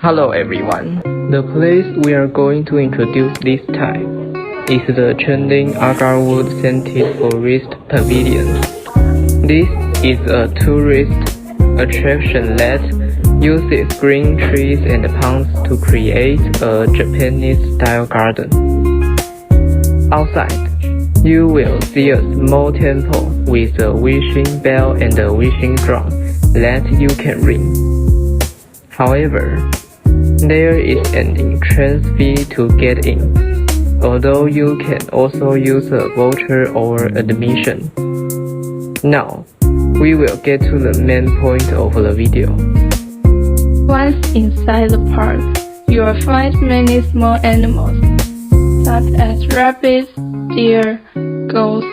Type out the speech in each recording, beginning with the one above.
Hello everyone. The place we are going to introduce this time is the trending agarwood scented forest pavilion. This is a tourist attraction that uses green trees and ponds to create a Japanese-style garden. Outside, you will see a small temple with a wishing bell and a wishing drum that you can ring. However, there is an entrance fee to get in, although you can also use a voucher or admission. Now, we will get to the main point of the video. Once inside the park, you will find many small animals, such as rabbits, deer, goats,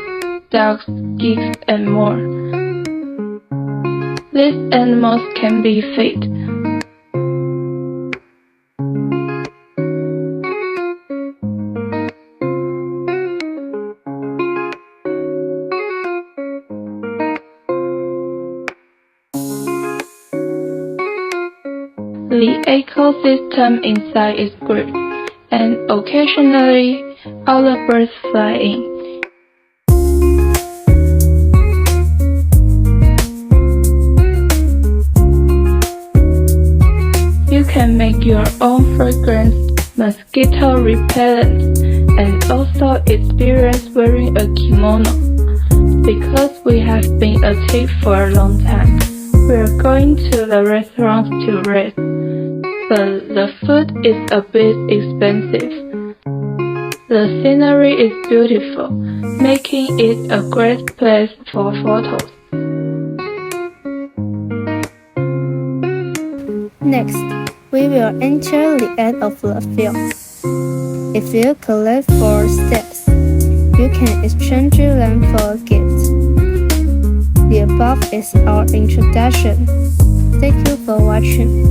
ducks, geese, and more. These animals can be fed. The ecosystem inside is great, and occasionally other birds fly in. You can make your own fragrance, mosquito repellent, and also experience wearing a kimono. Because we have been a team for a long time, we are going to the restaurant to rest. But the food is a bit expensive. The scenery is beautiful, making it a great place for photos. Next, we will enter the end of the film. If you collect 4 steps, you can exchange them for a gift. The above is our introduction. Thank you for watching.